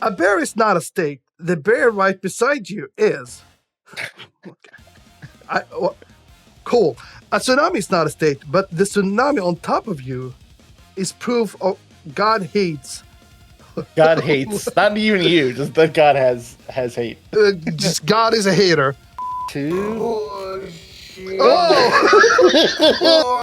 A bear is not a state. The bear right beside you is. Cool. A tsunami is not a state, but the tsunami on top of you is proof of God hates. God hates. Not even you. Just that God has hate. Just God is a hater. Two. Oh, shit. Oh.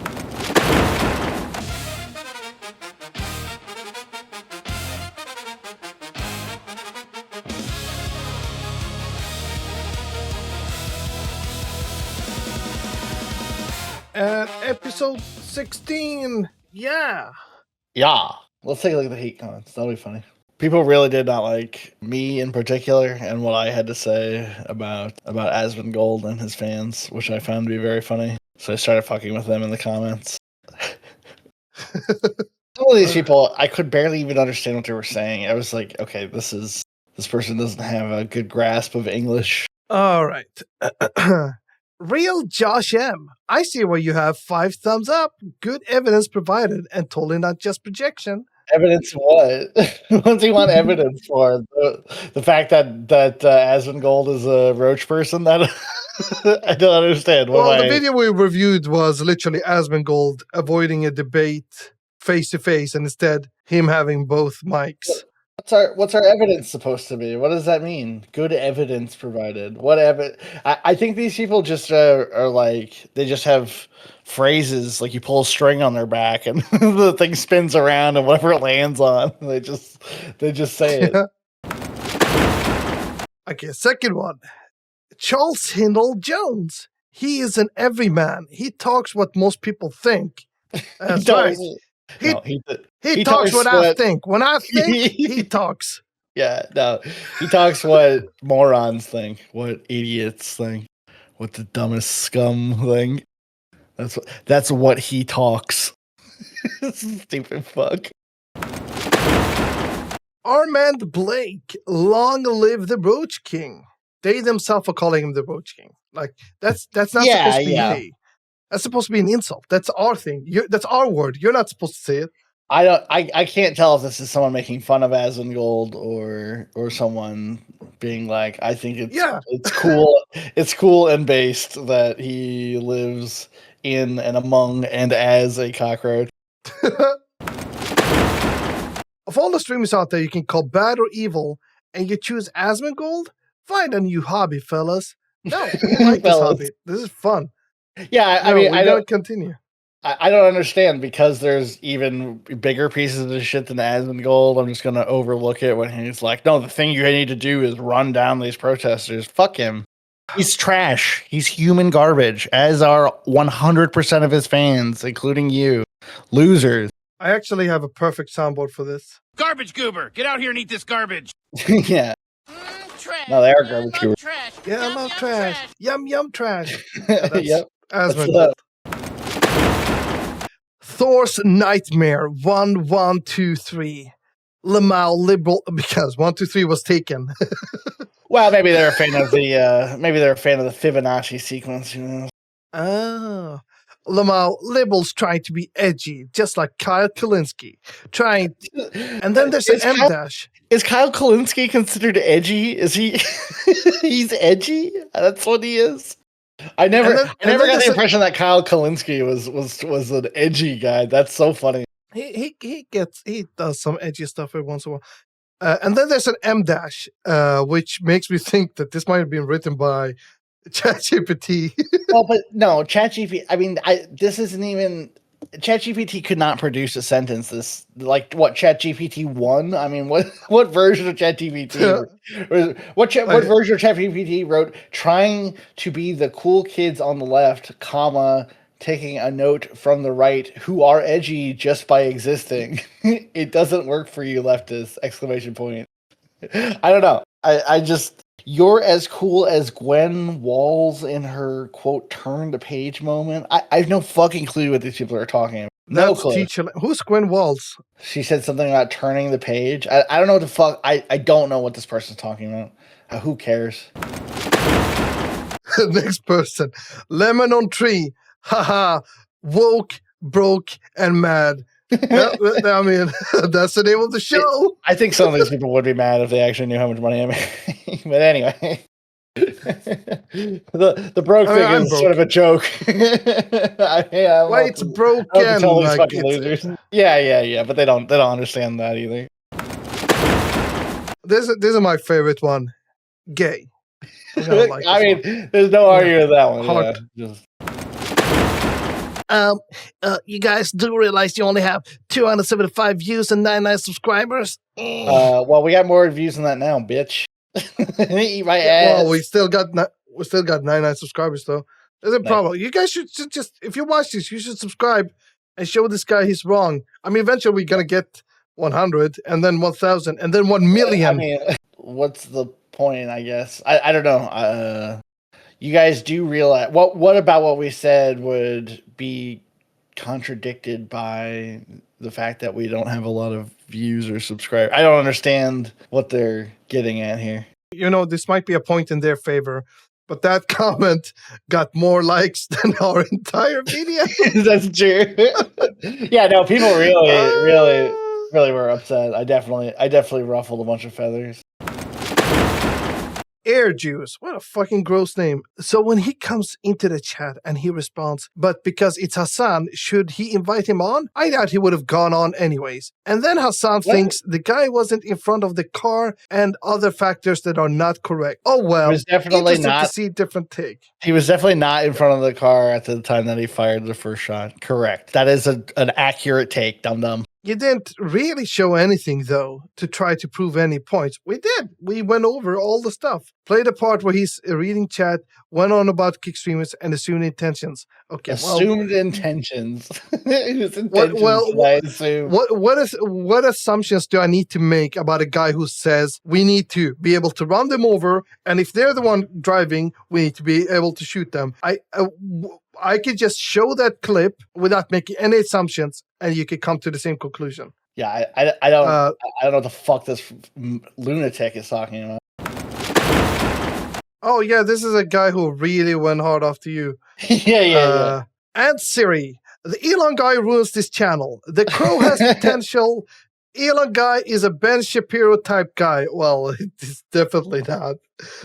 And episode 16. Yeah. Yeah. Let's take a look at the hate comments. That'll be funny. People really did not like me in particular and what I had to say about Asmongold and his fans, which I found to be very funny. So I started fucking with them in the comments. Some of these people, I could barely even understand what they were saying. I was like, okay, this person doesn't have a good grasp of English. All right. Real Josh M. I see where you have 5 thumbs up. Good evidence provided and totally not just projection. Evidence what? What do you want evidence for? The fact that Asmongold is a roach person? That I don't understand. The video we reviewed was literally Asmongold avoiding a debate face to face and instead him having both mics. What's our evidence supposed to be? What does that mean? Good evidence provided. What evidence? I think these people just are like, they just have phrases like you pull a string on their back and the thing spins around and whatever it lands on, they just say it. Okay, second one. Charles Hindle Jones. He is an everyman. He talks what most people think. That's right. He talks what I think. When I think, he talks. Yeah, no. He talks what morons think, what idiots think, what the dumbest scum think. That's what he talks. Stupid fuck. Armand Blake, long live the Roach King. They themselves are calling him the Roach King. Like that's not supposed to be me. That's supposed to be an insult. That's our thing. That's our word. You're not supposed to say it. I can't tell if this is someone making fun of Asmongold or someone being like, I think it's cool. It's cool and based that he lives in and among and as a cockroach. Of all the streamers out there you can call bad or evil and you choose Asmongold, find a new hobby, fellas. No, we like this hobby. This is fun. Yeah, I mean, I don't continue. I don't understand because there's even bigger pieces of this shit than Asmongold. I'm just gonna overlook it when he's like, "No, the thing you need to do is run down these protesters." Fuck him. He's trash. He's human garbage, as are 100% of his fans, including you, losers. I actually have a perfect soundboard for this. Garbage goober, get out here and eat this garbage. Yeah. Trash. No, they are garbage goober. Trash. Yeah, I love trash. Yum, yum, trash. Yep. Asmongold. Thor's Nightmare 1123. Lamau liberal because 123 was taken. Well, maybe they're a fan of the Fibonacci sequence. You know? Oh, Lamau liberals trying to be edgy, just like Kyle Kulinski. And then there's an M dash. Is Kyle Kulinski considered edgy? Is he? He's edgy. That's what he is. I never got the impression that Kyle Kulinski was an edgy guy. That's so funny. He does some edgy stuff every once in a while. And then there's an M dash, which makes me think that this might have been written by ChatGPT. Well, but no, ChatGPT. I mean, this isn't even. ChatGPT could not produce a sentence this like what ChatGPT 1. I mean, what version of ChatGPT? What version of ChatGPT wrote trying to be the cool kids on the left, comma, taking a note from the right who are edgy just by existing. It doesn't work for you, leftists! Exclamation point. I don't know. I just. You're as cool as Gwen Walls in her, quote, turn the page moment. I have no fucking clue what these people are talking about. No clue. Who's Gwen Walls? She said something about turning the page. I don't know what the fuck. I don't know what this person's talking about. Who cares? Next person. Lemon on tree. Haha. Woke, broke, and mad. I mean, that's the name of the show. I think some of these people would be mad if they actually knew how much money I make. But anyway. the broke thing is sort of a joke. Why it's broken? Tell these fucking losers. Yeah. But they don't understand that either. This is my favorite one. Gay. I mean, there's no arguing with that one. Heart. Yeah. You guys do realize you only have 275 views and 99 subscribers? Well, we got more views than that now, bitch. Eat my ass. Well, we still got 99 subscribers though. There's a problem. You guys should just, if you watch this, you should subscribe and show this guy he's wrong. I mean, eventually we're gonna get 100 and then 1,000 and then 1 million. I mean, what's the point? I guess I don't know. You guys do realize what about what we said would be contradicted by the fact that we don't have a lot of views or subscribers? I don't understand what they're getting at here. This might be a point in their favor, but that comment got more likes than our entire video. That's true. Yeah, no, people really were upset. I definitely ruffled a bunch of feathers. Air Juice, what a fucking gross name. So when he comes into the chat and he responds, but because it's Hassan, should he invite him on? I doubt he would have gone on anyways. And then Hassan thinks the guy wasn't in front of the car and other factors that are not correct. Oh well, he was definitely not to see different take. He was definitely not in front of the car at the time that he fired the first shot. Correct. That is an accurate take, dum-dum. You didn't really show anything, though, to try to prove any points. We did. We went over all the stuff. Played a part where he's reading chat, went on about kick streamers and assumed intentions. Okay, assumed intentions. I assume. What assumptions do I need to make about a guy who says we need to be able to run them over, and if they're the one driving, we need to be able to shoot them? I could just show that clip without making any assumptions, and you could come to the same conclusion. Yeah, I don't know what the fuck this lunatic is talking about. Oh yeah, this is a guy who really went hard after you. Yeah. And Siri, the Elon guy ruins this channel. The Crow has potential. Elon guy is a Ben Shapiro type guy. Well, it's definitely not.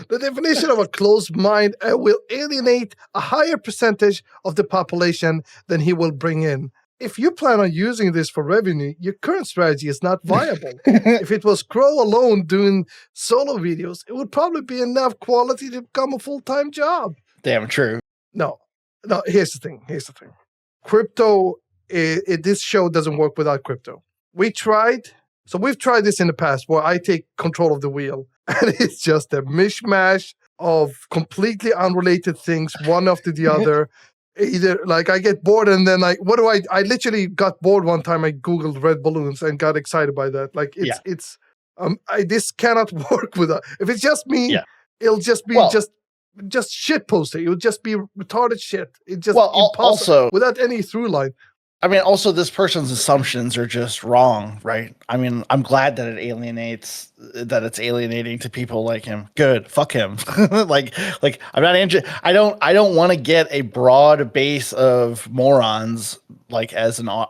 The definition of a closed mind will alienate a higher percentage of the population than he will bring in. If you plan on using this for revenue, your current strategy is not viable. If it was Crow alone doing solo videos, it would probably be enough quality to become a full-time job. Damn true. No, here's the thing. Crypto, this show doesn't work without crypto. We've tried this in the past where I take control of the wheel and it's just a mishmash of completely unrelated things, one after the other. Either like I get bored and then I literally got bored one time. I Googled red balloons and got excited by that. Like this cannot work with that. If it's just me, it'll just be just shit posting. It would just be retarded shit. It's just impossible also, without any through line. I mean, also this person's assumptions are just wrong, right? I mean, I'm glad that it's alienating to people like him. Good, fuck him. like I'm not I don't want to get a broad base of morons like as my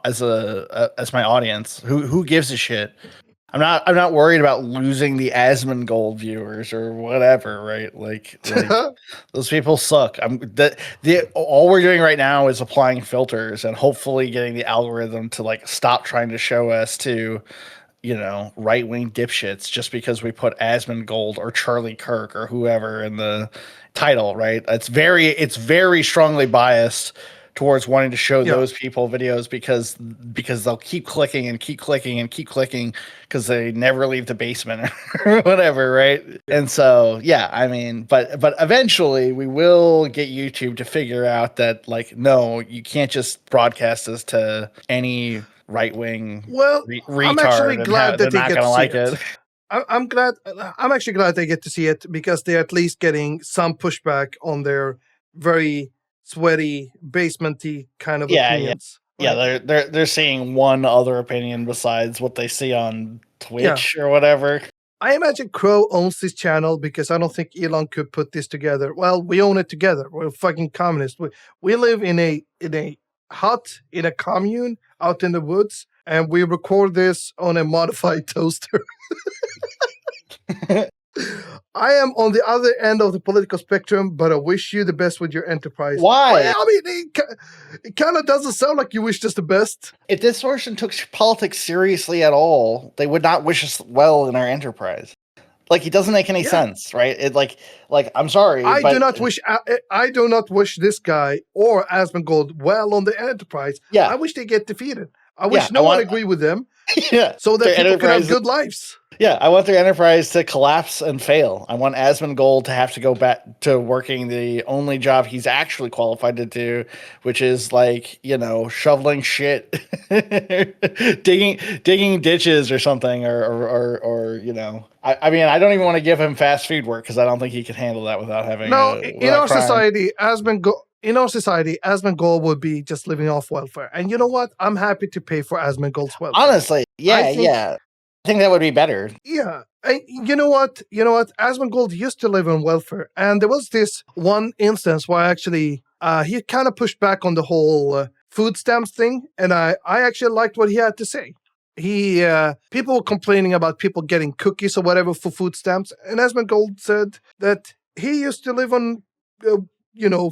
audience. Who gives a shit? I'm not worried about losing the Asmongold viewers or whatever, right? Like those people suck. All we're doing right now is applying filters and hopefully getting the algorithm to like stop trying to show us to, right-wing dipshits just because we put Asmongold or Charlie Kirk or whoever in the title, right? It's very strongly biased towards wanting to show those people videos because they'll keep clicking and keep clicking and keep clicking because they never leave the basement or whatever, right? And so, I mean, but eventually we will get YouTube to figure out that, like, no, you can't just broadcast this to any right-wing retard. I'm actually glad that they get to like see it. I'm actually glad they get to see it because they're at least getting some pushback on their very sweaty, basementy kind of opinions. Yeah, they're seeing one other opinion besides what they see on Twitch or whatever. I imagine Crow owns this channel because I don't think Elon could put this together. Well, we own it together. We're fucking communists. We live in a hut in a commune out in the woods, and we record this on a modified toaster. I am on the other end of the political spectrum, but I wish you the best with your enterprise. Why? Well, I mean, it kind of doesn't sound like you wish us the best. If this person took politics seriously at all, they would not wish us well in our enterprise. Like, it doesn't make any sense, right? It like I'm sorry. I do not wish this guy or Asmongold well on the enterprise. Yeah. I wish they get defeated. I wish no one agree with them. Yeah. So that people can have good lives. Yeah, I want their enterprise to collapse and fail. I want Asmongold to have to go back to working the only job he's actually qualified to do, which is like, shoveling shit, digging ditches or something, or I mean, I don't even want to give him fast food work because I don't think he can handle that without having. In our society, Asmongold would be just living off welfare, and you know what? I'm happy to pay for Asmongold's welfare. Honestly, yeah. I think that would be better. Yeah. And you know what? Asmongold used to live on welfare. And there was this one instance where actually he kind of pushed back on the whole food stamps thing. And I actually liked what he had to say. People were complaining about people getting cookies or whatever for food stamps. And Asmongold said that he used to live on,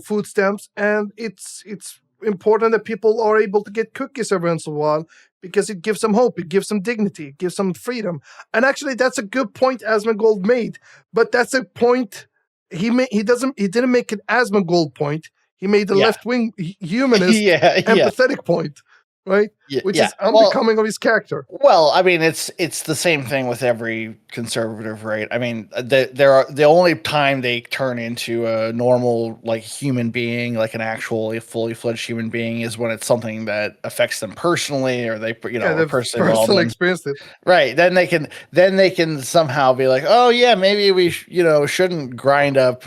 food stamps. And it's important that people are able to get cookies every once in a while, because it gives them hope, it gives them dignity, it gives them freedom. And actually, that's a good point Asmongold made. But that's a point he didn't make an Asmongold point. He made the left-wing humanist empathetic point. Right? Which is unbecoming of his character. Well, I mean, it's the same thing with every conservative, right? I mean, the only time they turn into a normal, like, human being, like an actual fully fledged human being, is when it's something that affects them personally, or they, personally experienced it. Right. Then they can somehow be like, oh yeah, maybe we shouldn't grind up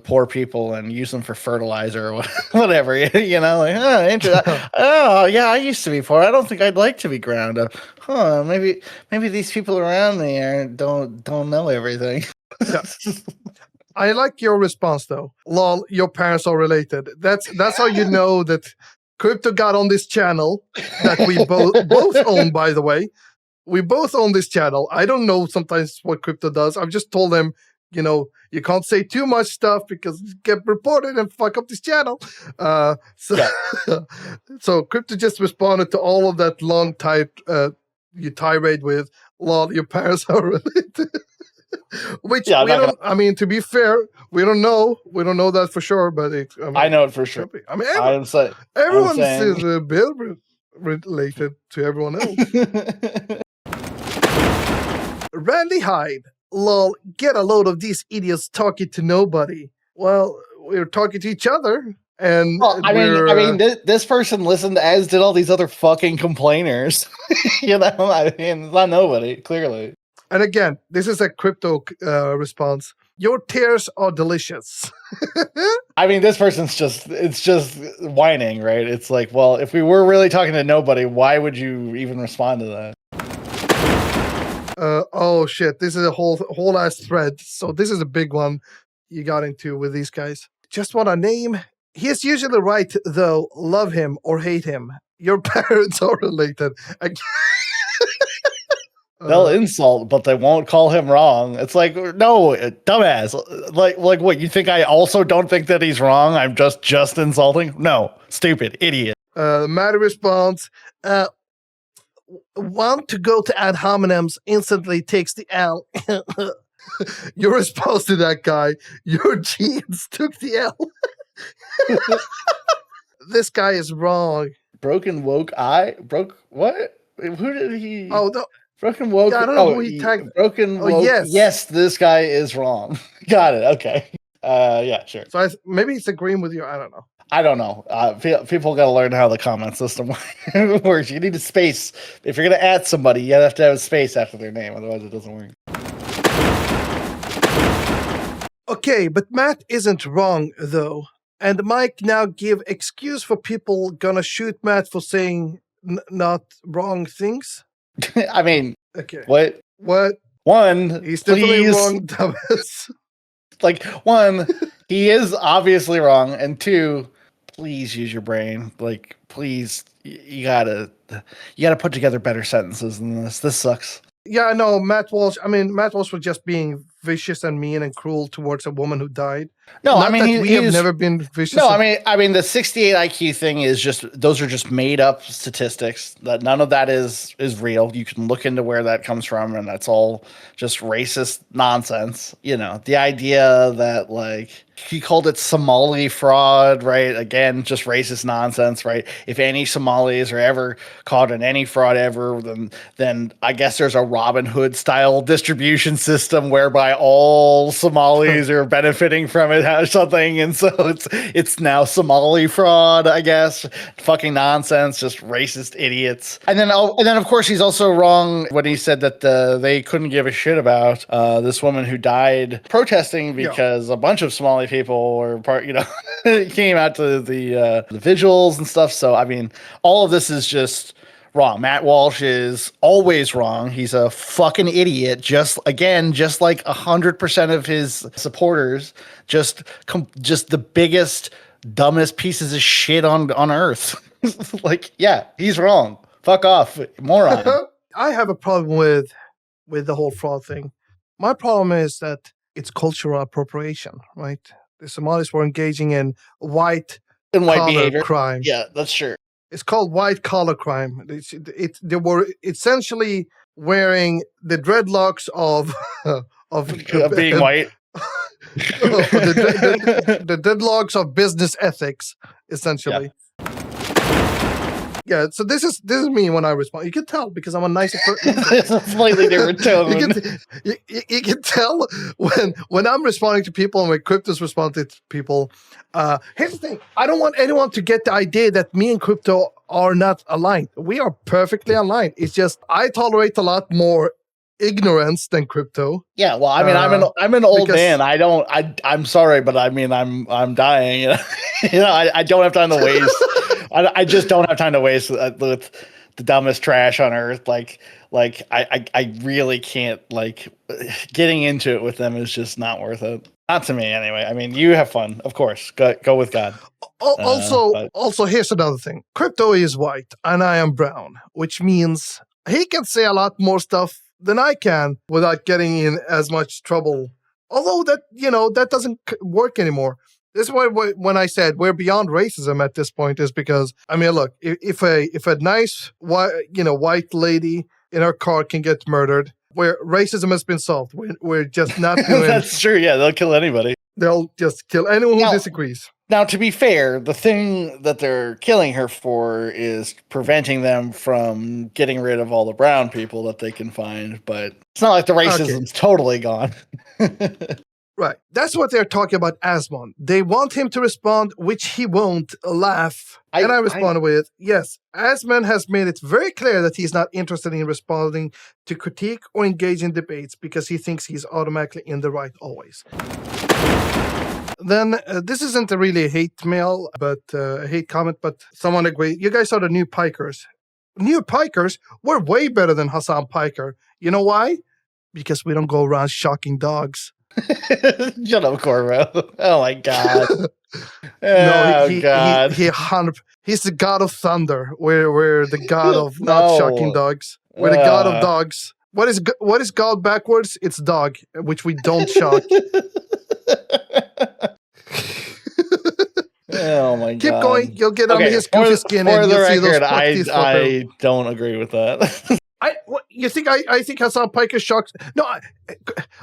poor people and use them for fertilizer or whatever. Interesting. Oh yeah, I used to be poor. I don't think I'd like to be ground up. Maybe these people around me don't know everything. Yeah. I like your response though. Lol, your parents are related. That's how you know that Crypto got on this channel that we both own, by the way. We both own this channel. I don't know sometimes what Crypto does. I've just told him, you can't say too much stuff because you get reported and fuck up this channel. So Crypto just responded to all of that long you tirade with, lol, your parents are related. Which to be fair, we don't know. We don't know that for sure, but I know it for sure. I mean, everyone is a bit related to everyone else. Randy Hyde. Lol, get a load of these idiots talking to nobody. Well, we're talking to each other, and this person listened, as did all these other fucking complainers. Not nobody, clearly. And again, this is a Crypto response. Your tears are delicious. I mean, this person's just whining, right? It's like, well, if we were really talking to nobody, why would you even respond to that? Oh shit, this is a whole ass thread. So this is a big one you got into with these guys. Just want a name. He is usually right though. Love him or hate him. Your parents are related. They'll insult, but they won't call him wrong. It's like, no, dumbass. Like what? You think I also don't think that he's wrong? I'm just insulting? No, stupid idiot. Maddie responds, want to go to ad hominems, instantly takes the L. Your response to that guy, your genes took the L. This guy is wrong. Broken woke eye? What? Who did he? Oh, no. Broken woke. Yeah, I don't know who he tagged. Broken woke. Yes, this guy is wrong. Got it. Okay. Yeah, sure. So maybe he's agreeing with you. I don't know. I don't know. People got to learn how the comment system works. You need a space. If you're going to add somebody, you have to have a space after their name. Otherwise, it doesn't work. Okay, but Matt isn't wrong, though. And Mike now give excuse for people gonna shoot Matt for saying not wrong things. I mean, okay. What? One, he's definitely wrong, Thomas. Like, one, he is obviously wrong, and two, please use your brain. Like, please, you gotta put together better sentences than this. This sucks. Yeah, no, Matt Walsh. I mean, Matt Walsh was just being vicious and mean and cruel towards a woman who died. No, Not I mean, we have never been vicious. No, I mean, the 68 IQ thing is just, those are just made up statistics. That none of that is real. You can look into where that comes from, and that's all just racist nonsense. You know, the idea that, like, he called it Somali fraud, right? Again, just racist nonsense, right? If any Somalis are ever caught in any fraud ever, then I guess there's a Robin Hood style distribution system whereby all Somalis are benefiting from it or something, and so it's now Somali fraud, I guess. Fucking nonsense, just racist idiots. And then of course he's also wrong when he said that they couldn't give a shit about this woman who died protesting because a bunch of Somali people were came out to the vigils and stuff. So I mean, all of this is just wrong. Matt Walsh is always wrong. He's a fucking idiot. Just like 100% of his supporters, just the biggest, dumbest pieces of shit on earth. Like, yeah, he's wrong. Fuck off, moron. I have a problem with the whole fraud thing. My problem is that it's cultural appropriation, right? The Somalis were engaging in white behavior crime. Yeah, that's true. It's called white collar crime. They were essentially wearing the dreadlocks of being white. the dreadlocks of business ethics, essentially. Yeah, so this is me when I respond. You can tell because I'm a nicer person. It's a slightly different tone. You can tell when I'm responding to people and when Crypto's responding to people. Here's the thing. I don't want anyone to get the idea that me and Crypto are not aligned. We are perfectly aligned. It's just I tolerate a lot more ignorance than Crypto. Yeah, well, I mean, I'm an old man. I'm sorry, but I mean, I'm dying. You know, I don't have time to waste. I just don't have time to waste with the dumbest trash on earth. Like I really can't. Like, getting into it with them is just not worth it. Not to me, anyway. I mean, you have fun, of course. Go with God. Also, here's another thing. Crypto is white, and I am brown, which means he can say a lot more stuff than I can without getting in as much trouble. Although that doesn't work anymore. This is why when I said we're beyond racism at this point is because, I mean, look, if a nice white lady in her car can get murdered, where racism has been solved, we're just not doing. That's true. Yeah, they'll kill anybody. They'll just kill anyone who disagrees. Now, to be fair, the thing that they're killing her for is preventing them from getting rid of all the brown people that they can find. But it's not like the racism's totally gone. Right. That's what they're talking about Asmon. They want him to respond, which he won't laugh. And I responded with, yes, Asmon has made it very clear that he's not interested in responding to critique or engage in debates because he thinks he's automatically in the right always. Then this isn't really a hate mail, but a hate comment, but someone agreed. You guys are the new Pikers. New Pikers? We're way better than Hassan Piker. You know why? Because we don't go around shocking dogs. Shut up, Corvo. Oh my god. He's the god of thunder. We're the god of not shocking dogs. We're the god of dogs. What is god backwards? It's dog, which we don't shock. Oh my god. Keep going. You'll get under his goofy skin and you'll see those I don't agree with that. You think I think Hassan Piker shocked? No,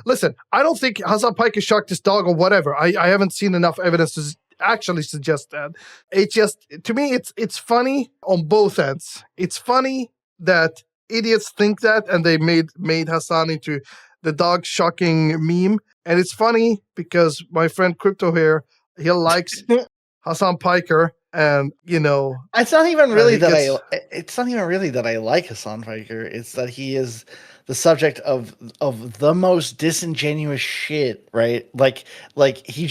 listen. I don't think Hassan Piker shocked his dog or whatever. I haven't seen enough evidence to actually suggest that. It just, to me, it's funny on both ends. It's funny that idiots think that, and they made Hassan into the dog shocking meme. And it's funny because my friend Crypto here, he likes Hassan Piker. And it's not even really that I like Hassan Piker. It's that he is the subject of the most disingenuous shit, right? Like he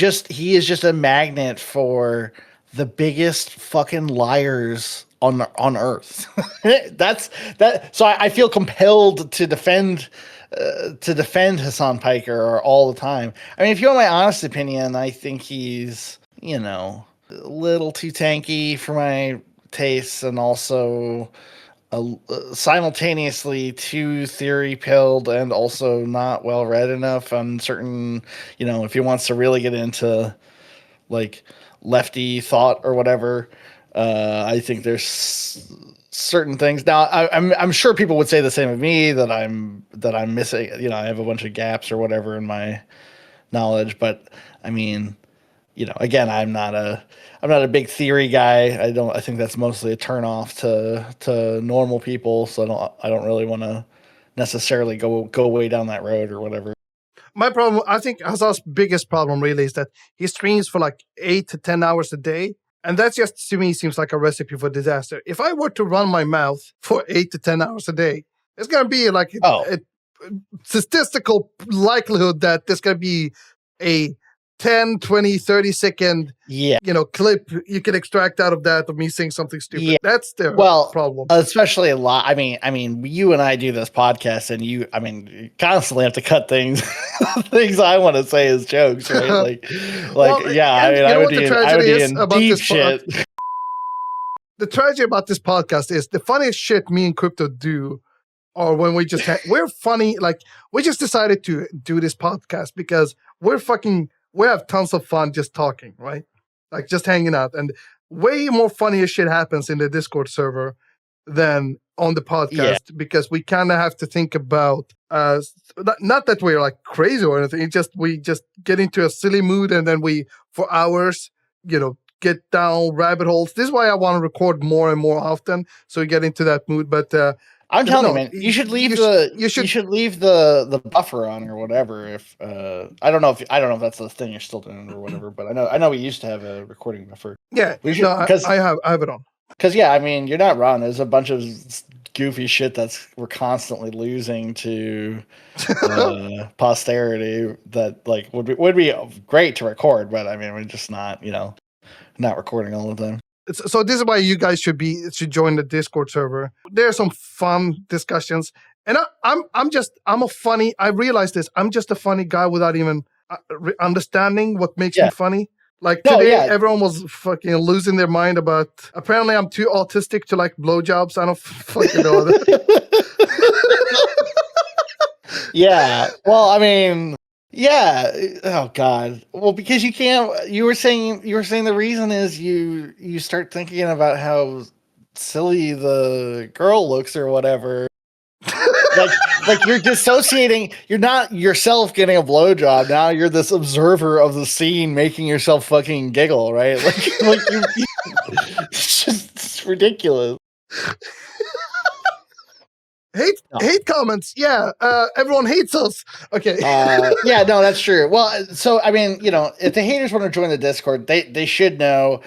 is just a magnet for the biggest fucking liars on earth. That's that. So I feel compelled to defend Hassan Piker all the time. I mean, if you want my honest opinion, I think he's a little too tanky for my tastes, and also simultaneously too theory pilled and also not well read enough on certain, if he wants to really get into like lefty thought or whatever. I think there's certain things. Now, I'm sure people would say the same of me, that I'm missing. I have a bunch of gaps or whatever in my knowledge. But I mean, again, I'm not a big theory guy. I think that's mostly a turnoff to normal people. So I don't really want to necessarily go way down that road or whatever. My problem, I think Hazard's biggest problem really is that he streams for like 8 to 10 hours a day. And that just, to me, seems like a recipe for disaster. If I were to run my mouth for 8 to 10 hours a day, it's going to be like a statistical likelihood that there's going to be a 10, 20, 30 second clip you can extract out of that of me saying something stupid. Yeah. That's the problem. Especially a lot. I mean, you and I do this podcast, and you constantly have to cut things I want to say as jokes, right? I would be in deep shit. The tragedy about this podcast is the funniest shit me and Crypto do, or when we just we're funny. Like, we just decided to do this podcast because we have tons of fun just talking, right? Like, just hanging out. And way more funnier shit happens in the Discord server than on the podcast, because we kind of have to think about, not that we're like crazy or anything. It's just, we just get into a silly mood, and then we, for hours, get down rabbit holes. This is why I want to record more and more often, so we get into that mood. But I'm telling you, man, you should leave the buffer on or whatever. If I don't know if that's the thing you're still doing or whatever, but I know we used to have a recording buffer. Yeah, I have it on. Because you're not wrong. There's a bunch of goofy shit we're constantly losing to posterity that like would be great to record, but I mean, we're just not recording all the time. So this is why you guys should join the Discord server. There's some fun discussions, and I realize this. I'm just a funny guy without even understanding what makes me funny. Like today, everyone was fucking losing their mind about. Apparently, I'm too autistic to like blowjobs. I don't fucking know that. Yeah. Well, I mean. Yeah. Oh God. Well, because you can't. You were saying the reason is you start thinking about how silly the girl looks or whatever. like you're dissociating. You're not yourself getting a blowjob. Now you're this observer of the scene, making yourself fucking giggle, right? It's ridiculous. Hate comments. Yeah. Everyone hates us. Okay. Yeah, no, that's true. Well, so I mean, if the haters want to join the Discord, they should know.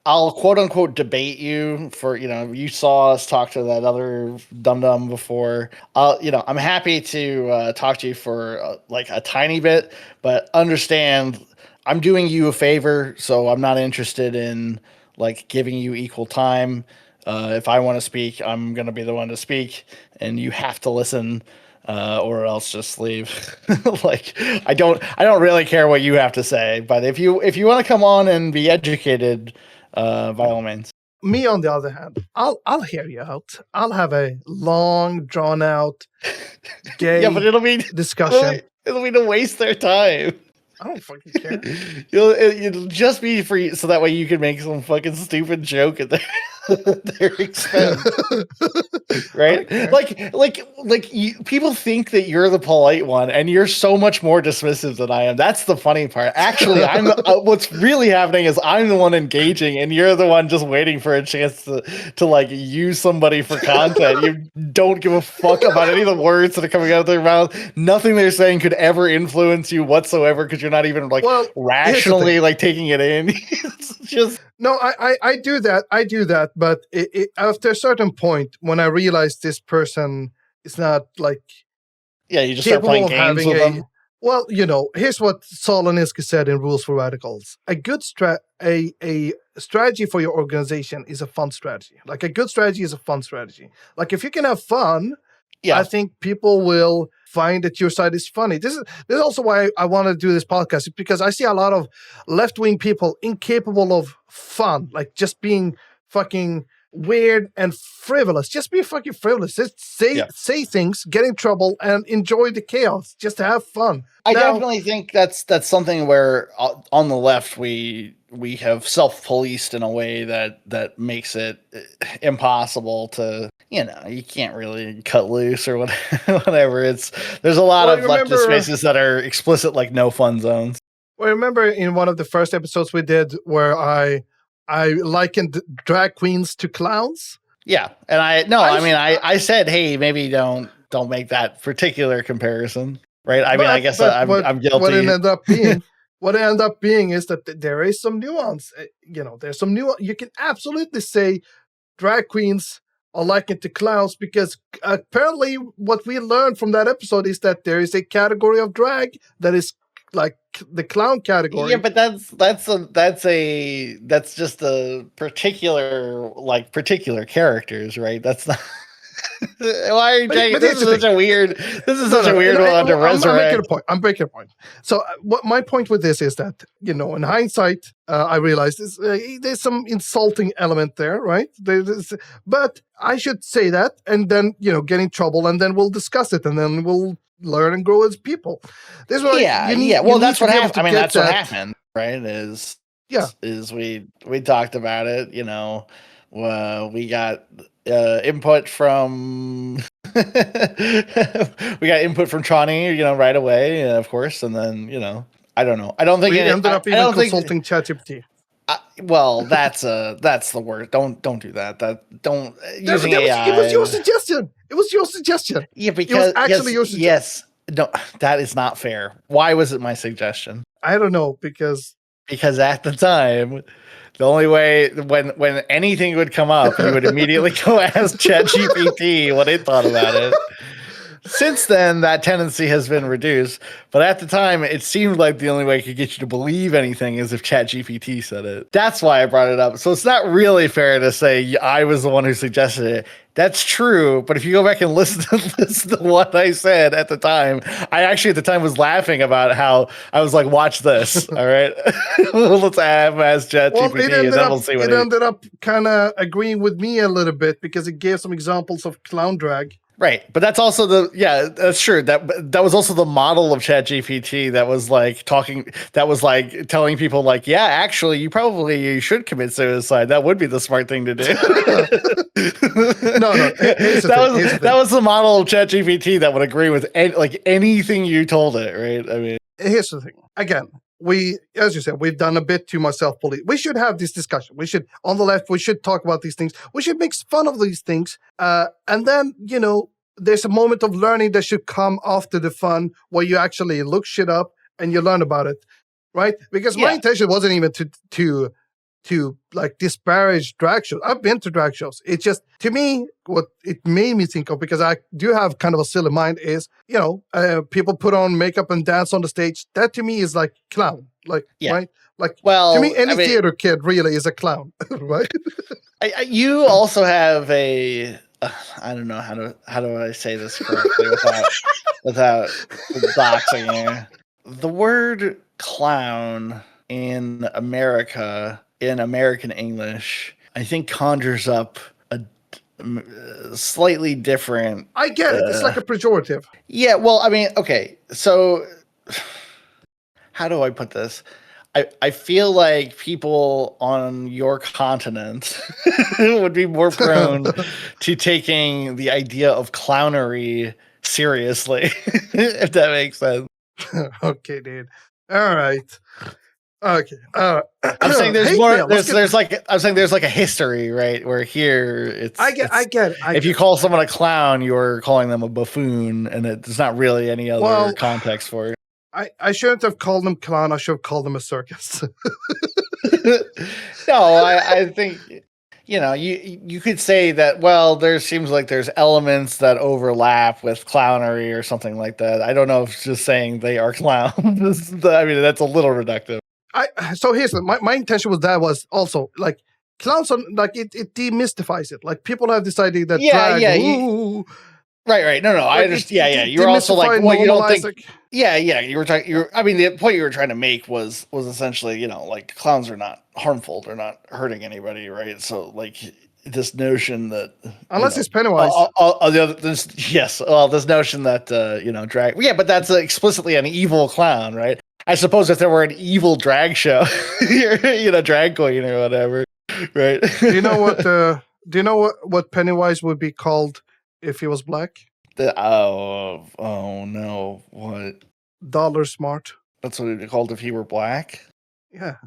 I'll quote unquote debate you for, you saw us talk to that other dum-dum before. I'm happy to talk to you for like a tiny bit, but understand I'm doing you a favor, so I'm not interested in like giving you equal time. If I want to speak, I'm going to be the one to speak, and you have to listen, or else just leave. Like, I don't really care what you have to say, but if you want to come on and be educated, by all means. Me, on the other hand, I'll hear you out. I'll have a long, drawn out, gay but it'll be discussion. It'll be to waste their time. I don't fucking care. It'll just be for you, so that way you can make some fucking stupid joke at their expense, right? Like people think that you're the polite one, and you're so much more dismissive than I am. That's the funny part. Actually, I'm what's really happening is I'm the one engaging, and you're the one just waiting for a chance to like use somebody for content. You don't give a fuck about any of the words that are coming out of their mouth. Nothing they're saying could ever influence you whatsoever, because you're not even like rationally like taking it in. It's just no. I do that. But after a certain point, when I realize this person is not like, you just start playing games with them. Well, here's what Soloninsky said in Rules for Radicals: a good a strategy for your organization is a fun strategy. Like, a good strategy is a fun strategy. Like, if you can have fun, I think people will find that your side is funny. This is also why I want to do this podcast, because I see a lot of left-wing people incapable of fun, like just being fucking weird and frivolous. Just be fucking frivolous. Just say things, get in trouble, and enjoy the chaos. Just to have fun. I definitely think that's something where on the left we have self-policed in a way that makes it impossible to, you can't really cut loose or whatever. There's a lot of leftist spaces that are explicit, like no fun zones. Well, I remember in one of the first episodes we did where I likened drag queens to clowns. Yeah, and I said, hey, maybe don't make that particular comparison, right? I guess I'm guilty. What it ended up being is that there is some nuance. There's some nuance. You can absolutely say drag queens are likened to clowns, because apparently what we learned from that episode is that there is a category of drag that is like the clown category. Yeah, but that's just a particular characters, right? That's not. Why are you taking this? Is such a weird one to resurrect. I'm making a point. So, what my point with this is that, in hindsight, I realized there's some insulting element there, right? But I should say that, and then get in trouble, and then we'll discuss it, and then we'll learn and grow as people. That's what happened. I mean, that's what happened, right? Is we talked about it. We got input from Tronny, right away, of course, and then I don't know. I don't think we ended up even consulting ChatGPT. Well, that's the word. Don't do that. Using AI. It was your suggestion. Yeah, because it was actually your suggestion. Yes. No, that is not fair. Why was it my suggestion? I don't know, because at the time, the only way when anything would come up, you would immediately go ask ChatGPT what it thought about it. Since then, that tendency has been reduced. But at the time, it seemed like the only way it could get you to believe anything is if ChatGPT said it. That's why I brought it up. So it's not really fair to say I was the one who suggested it. That's true. But if you go back and listen to what I said at the time, I actually at the time was laughing about how I was like, watch this. All right. Let's ask ChatGPT and then we'll see what it ended up kind of agreeing with me a little bit, because it gave some examples of clown drag. Right, but that's also that's true. That was also the model of ChatGPT that was like telling people like, yeah, actually, you should commit suicide. That would be the smart thing to do. No, that was the model of ChatGPT that would agree with anything you told it, right? I mean, here's the thing. Again, as you said, we've done a bit too much self-police. We should have this discussion. We should, on the left, we should talk about these things. We should make fun of these things. And then, there's a moment of learning that should come after the fun, where you actually look shit up and you learn about it, right? Because my intention wasn't even to like disparage drag shows. I've been to drag shows. It's just, to me, what it made me think of, because I do have kind of a silly mind, is, people put on makeup and dance on the stage. That to me is like clown, right? Like, to me, any theater kid really is a clown, right? You also have I don't know how do I say this correctly without doxing you. The word clown in America, in American English, I think conjures up a slightly different. I get it. It's like a pejorative. Yeah. Well, I mean, okay. So how do I put this? I feel like people on your continent would be more prone to taking the idea of clownery seriously, if that makes sense. Okay, dude. All right. Okay. I'm saying there's more. There's like a history, right? Where here it's. I get it. If you call someone a clown, you're calling them a buffoon, and there's not really any other context for it. I shouldn't have called them clown. I should have called them a circus. No, I think you could say that. Well, there seems like there's elements that overlap with clownery or something like that. I don't know if just saying they are clowns. I mean, that's a little reductive. So here's my intention was also like clowns are like it demystifies it. Like people have this idea that Right. No, I understand. Yeah. You're also like, well, you don't think. Like, yeah. You were talking. I mean, the point you were trying to make was essentially, like clowns are not harmful. They're not hurting anybody, right? So, like this notion that unless it's Pennywise. This notion that drag. Yeah, but that's explicitly an evil clown, right? I suppose if there were an evil drag show, drag queen or whatever, right? Do you know what Pennywise would be called if he was black? Oh no! What? Dollar Smart. That's what it'd be called if he were black. Yeah,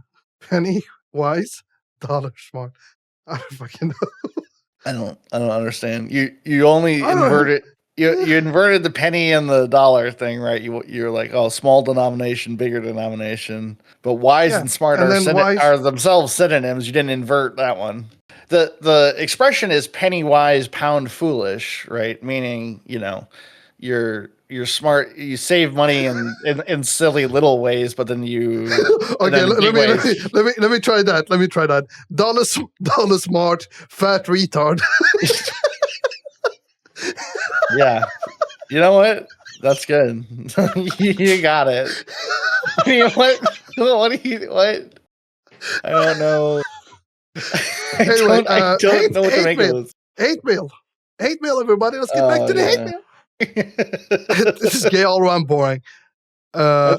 Pennywise, Dollar Smart. I don't fucking know. I don't understand. You only inverted. You inverted the penny and the dollar thing, right? You're like, oh, small denomination, bigger denomination, but wise and smart are themselves synonyms. You didn't invert that one. The expression is penny wise, pound foolish, right? Meaning, you're smart, you save money in silly little ways, but then you okay. Let me try that. Dollar smart, fat retard. Yeah. You know what? That's good. You got it. What? What? I don't know. I don't know what to make of this. Hate mail, everybody. Let's get back to the hate mail. This is gay all around boring. I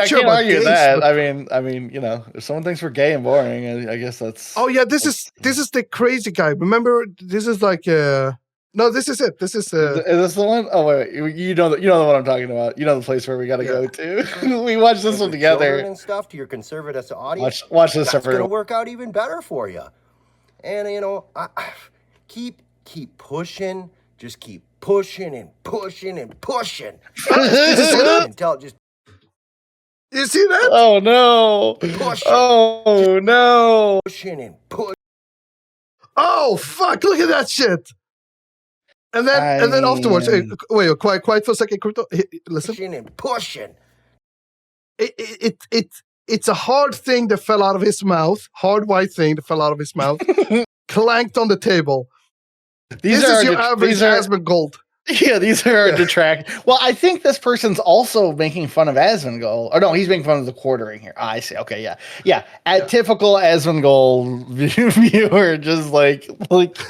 can't argue that. But I mean, if someone thinks we're gay and boring, I guess that's. Oh yeah, this is the crazy guy. Remember, this is like no, this is it. This is this the one? Oh wait, you know the one I'm talking about. You know the place where we got to go to. We watched this one together and stuff to your conservative audience. Watch this. That's going to work out even better for you. And keep pushing. Just keep pushing and pushing and pushing. Until just. You see that? Oh no! Pushing. Oh no! Pushing and pushing. Oh fuck! Look at that shit. And then afterwards, wait, quiet for a second, Crypto. Listen. Pushing and pushing. It's a hard thing that fell out of his mouth. Hard white thing that fell out of his mouth. Clanked on the table. This is your average Asmongold. Yeah, these are detract. Well, I think this person's also making fun of Asmongold. Or no, he's making fun of the quartering here. I see. Okay, yeah. Typical Asmongold viewer, just like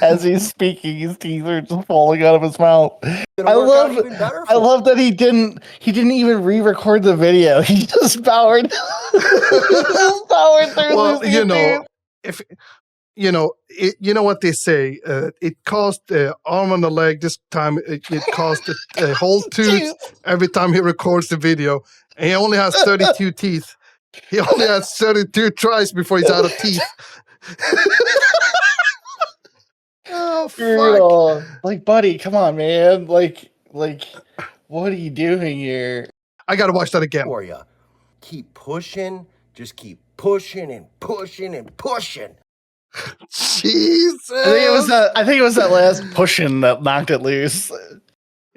as he's speaking, his teeth are just falling out of his mouth. I love that he didn't even re-record the video. He just powered. Through. Well, if. You know what they say. It cost arm and a leg. This time it cost a whole tooth every time he records the video. And he only has 32 teeth. He only has 32 tries before he's out of teeth. Oh fuck! Like, buddy, come on, man. Like, what are you doing here? I gotta watch that again. For you, keep pushing. Just keep pushing and pushing and pushing. Jesus! I think it was that last pushing that knocked it loose.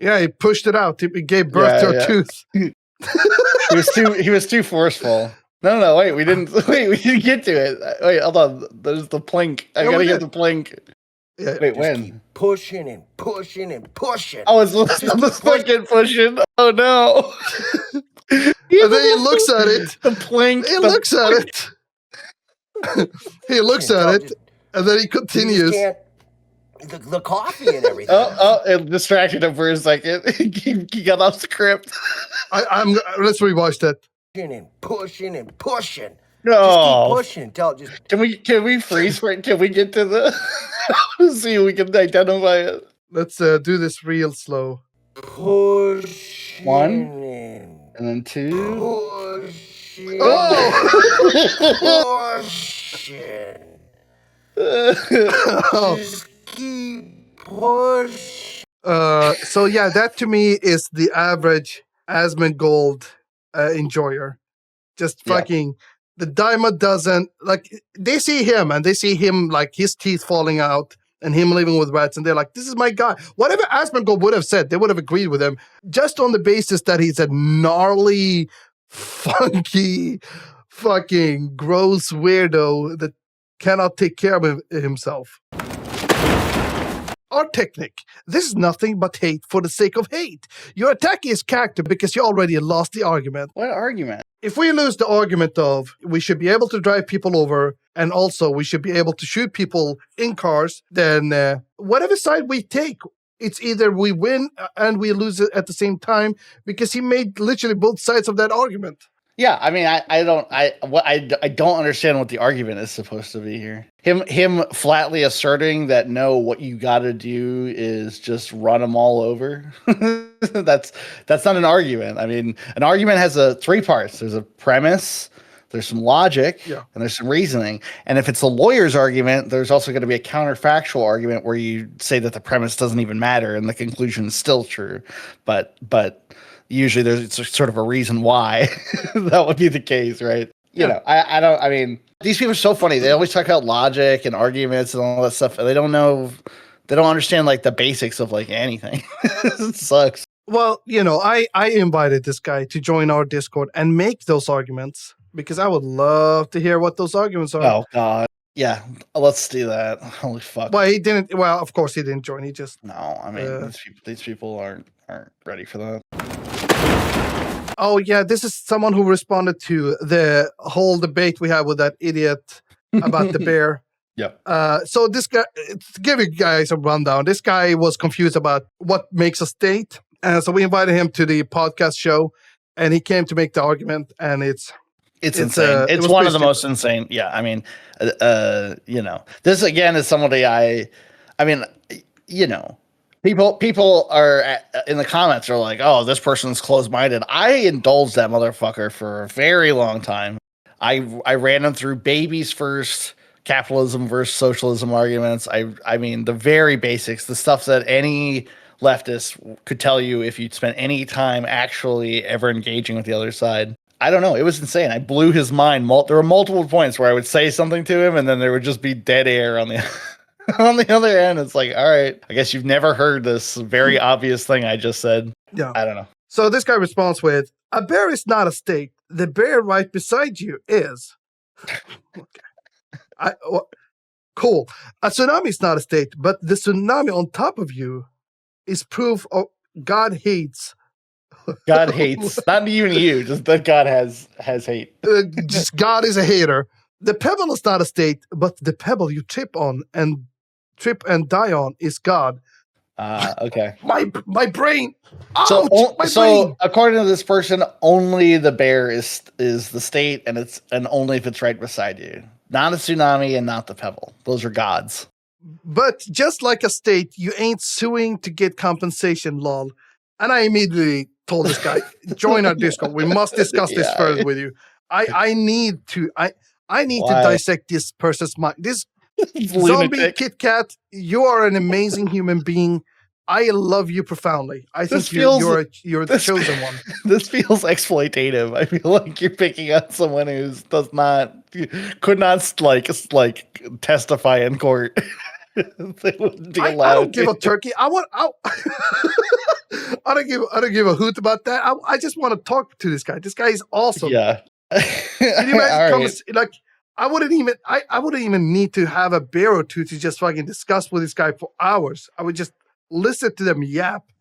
Yeah, he pushed it out. He gave birth to a tooth. He was too forceful. No, wait, we didn't get to it. Wait, hold on. There's the plink. I gotta get the plink. Yeah, wait, when? Keep pushing and pushing and pushing. Oh, it's the fucking pushing. Oh no. And then he looks at it. The plink. He looks at it. He looks at it, and then he continues. The coffee and everything. It distracted him for a second. He got off script. Let's rewatch that. Pushing and pushing. No, just keep pushing until it just. Can we freeze for it? Can we get to the? See if we can identify it. Let's do this real slow. Pushing. One, and then two. Pushing. Oh! Pushing. Just keep pushing. So yeah, that to me is the average Asmongold enjoyer. Just fucking the diamond doesn't like. They see him and they see him like his teeth falling out and him living with rats, and they're like, "This is my guy." Whatever Asmongold would have said, they would have agreed with him just on the basis that he's a gnarly, funky, fucking gross weirdo that cannot take care of himself. our technique. This is nothing but hate for the sake of hate. You're attacking his character because you already lost the argument. What argument? If we lose the argument of we should be able to drive people over and also we should be able to shoot people in cars, then whatever side we take, it's either we win and we lose it at the same time, because he made literally both sides of that argument. Yeah, I mean, I don't understand what the argument is supposed to be here. Him flatly asserting that no, what you got to do is just run them all over. That's not an argument. I mean, an argument has three parts. There's a premise, there's some logic, and there's some reasoning. And if it's a lawyer's argument, there's also going to be a counterfactual argument where you say that the premise doesn't even matter and the conclusion is still true. But usually there's sort of a reason why that would be the case, right? You know, I mean, these people are so funny. They always talk about logic and arguments and all that stuff. And they don't understand like the basics of like anything. It sucks. Well, you know, I invited this guy to join our Discord and make those arguments because I would love to hear what those arguments are. Oh, God. Yeah, let's do that. Holy fuck. Well, he didn't. Well, of course he didn't join. He just. No, I mean, these people aren't ready for that. Oh, yeah, this is someone who responded to the whole debate we had with that idiot about the bear. Yeah. So this guy, to give you guys a rundown, this guy was confused about what makes a state. And so we invited him to the podcast show, and he came to make the argument, and it's insane. It's one of the most insane. Yeah, I mean, you know, this again is somebody I mean, you know, people are in the comments are like, oh, this person's closed-minded. I indulged that motherfucker for a very long time. I ran him through babies first, capitalism versus socialism arguments. I mean, the very basics, the stuff that any leftist could tell you if you'd spent any time actually ever engaging with the other side. I don't know. It was insane. I blew his mind. There were multiple points where I would say something to him, and then there would just be dead air on the on the other end. It's like, all right, I guess you've never heard this very obvious thing I just said. Yeah. I don't know. So this guy responds with, a bear is not a state. The bear right beside you is. Okay. Cool. A tsunami is not a state, but the tsunami on top of you is proof of God hates. God hates. Not even you, just that God has hate. Just God is a hater. The pebble is not a state, but the pebble you trip and die on is God. Okay. My brain. Ouch, so brain. According to this person, only the bear is the state, and only if it's right beside you. Not a tsunami and not the pebble. Those are gods. But just like a state, you ain't suing to get compensation, lol. And I immediately told this guy, join our Discord. We must discuss this further with you. I need to dissect this person's mind. This zombie Kit Kat, you are an amazing human being. I love you profoundly. I think you're the chosen one. This feels exploitative. I feel like you're picking on someone who could not like testify in court. They wouldn't be allowed. I don't give a turkey. I don't give a hoot about that. I just want to talk to this guy. This guy is awesome. Yeah. Can you imagine? Like, I wouldn't even need to have a beer or two to just fucking discuss with this guy for hours. I would just listen to them yap.